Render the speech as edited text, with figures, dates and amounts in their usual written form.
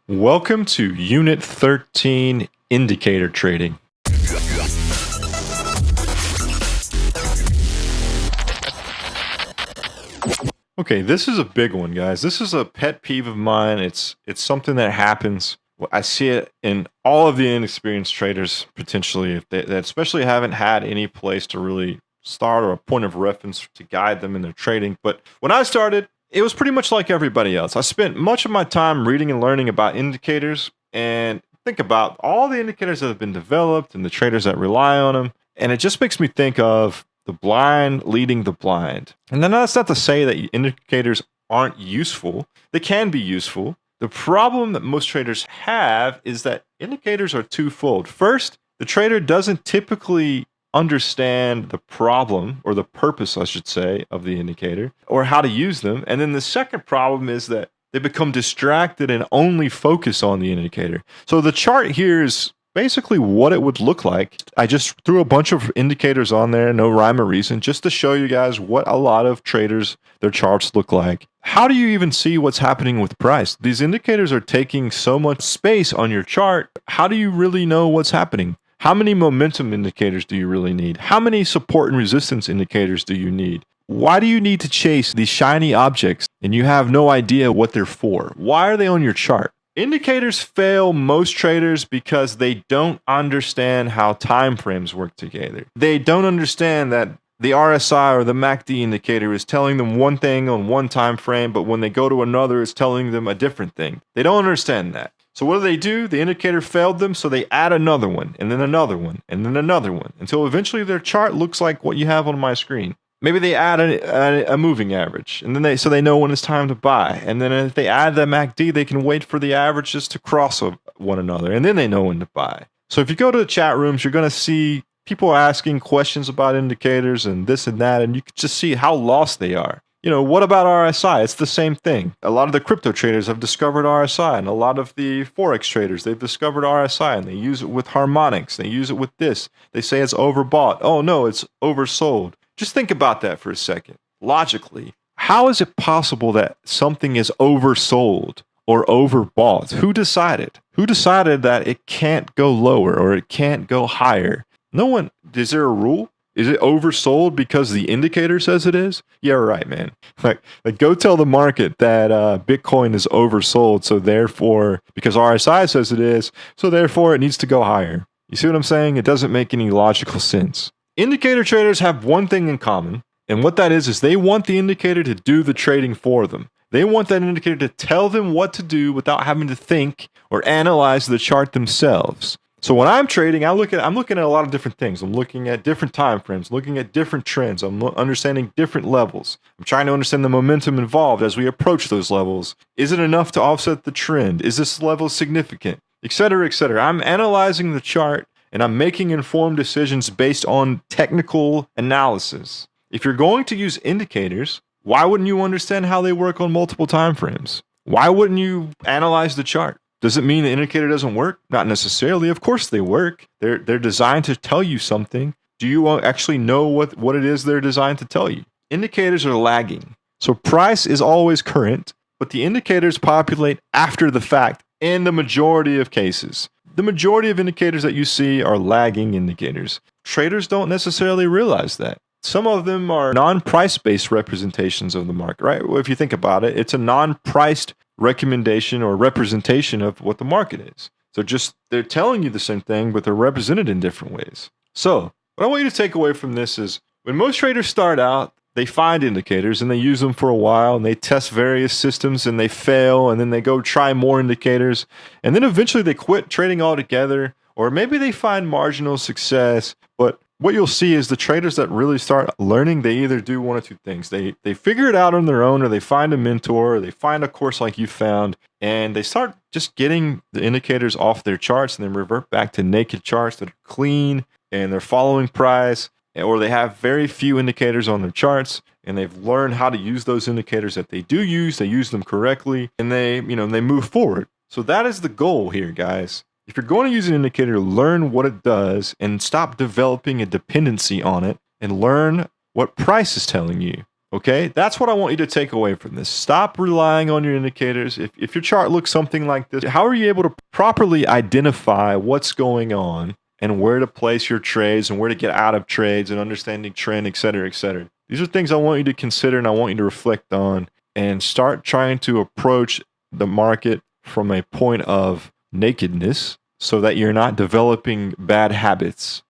Welcome to Unit 13 Indicator Trading. Okay, this is a big one, guys. This is a pet peeve of mine. It's something that happens. I see it in all of the inexperienced traders, potentially, if that especially haven't had any place to really start or a point of reference to guide them in their trading. But when I started, it was pretty much like everybody else. I spent much of my time reading and learning about indicators and think about all the indicators that have been developed and the traders that rely on them. And it just makes me think of the blind leading the blind. And then that's not to say that indicators aren't useful. They can be useful. The problem that most traders have is that indicators are twofold. First, the trader doesn't typically understand the problem or the purpose, I should say, of the indicator or how to use them. And then the second problem is that they become distracted and only focus on the indicator. So the chart here is basically what it would look like. I just threw a bunch of indicators on there, no rhyme or reason, just to show you guys what a lot of traders, their charts look like. How do you even see what's happening with price? These indicators are taking so much space on your chart. How do you really know what's happening? How many momentum indicators do you really need? How many support and resistance indicators do you need? Why do you need to chase these shiny objects and you have no idea what they're for? Why are they on your chart? Indicators fail most traders because they don't understand how time frames work together. They don't understand that the RSI or the MACD indicator is telling them one thing on one time frame, but when they go to another, it's telling them a different thing. They don't understand that. So what do? The indicator failed them, so they add another one, and then another one, and then another one, until eventually their chart looks like what you have on my screen. Maybe they add a moving average, and then they know when it's time to buy. And then if they add the MACD, they can wait for the averages to cross one another, and then they know when to buy. So if you go to the chat rooms, you're going to see people asking questions about indicators and this and that, and you can just see how lost they are. You know, what about RSI? It's the same thing. A lot of the crypto traders have discovered RSI, and a lot of the Forex traders, they've discovered RSI, and they use it with harmonics. They use it with this. They say it's overbought. Oh, no, it's oversold. Just think about that for a second. Logically, how is it possible that something is oversold or overbought? Who decided? Who decided that it can't go lower or it can't go higher? No one. Is there a rule? Is it oversold because the indicator says it is? Yeah, right, man. Like go tell the market that Bitcoin is oversold, so therefore, because RSI says it is, so therefore it needs to go higher. You see what I'm saying? It doesn't make any logical sense. Indicator traders have one thing in common, and what that is they want the indicator to do the trading for them. They want that indicator to tell them what to do without having to think or analyze the chart themselves. So when I'm trading, I'm looking at a lot of different things. I'm looking at different time frames, looking at different trends. I'm understanding different levels. I'm trying to understand the momentum involved as we approach those levels. Is it enough to offset the trend? Is this level significant? Etc., etc. I'm analyzing the chart and I'm making informed decisions based on technical analysis. If you're going to use indicators, why wouldn't you understand how they work on multiple time frames? Why wouldn't you analyze the chart? Does it mean the indicator doesn't work? Not necessarily. Of course they work. They're designed to tell you something. Do you actually know what it is they're designed to tell you? Indicators are lagging. So price is always current, but the indicators populate after the fact in the majority of cases. The majority of indicators that you see are lagging indicators. Traders don't necessarily realize that. Some of them are non-price-based representations of the market, right? Well, if you think about it, it's a non-priced recommendation or representation of what the market is. So just they're telling you the same thing, but they're represented in different ways. So what I want you to take away from this is when most traders start out, they find indicators and they use them for a while and they test various systems and they fail and then they go try more indicators and then eventually they quit trading altogether, or maybe they find marginal success. But what you'll see is the traders that really start learning, they either do one or two things. They figure it out on their own, or they find a mentor, or they find a course like you found, and they start just getting the indicators off their charts and then revert back to naked charts that are clean and they're following price, or they have very few indicators on their charts and they've learned how to use those indicators that they do use. They use them correctly and they move forward. So that is the goal here, guys. If you're going to use an indicator, learn what it does and stop developing a dependency on it and learn what price is telling you. Okay, that's what I want you to take away from this. Stop relying on your indicators. If your chart looks something like this, how are you able to properly identify what's going on and where to place your trades and where to get out of trades and understanding trend, et cetera, et cetera? These are things I want you to consider and I want you to reflect on and start trying to approach the market from a point of nakedness so that you're not developing bad habits.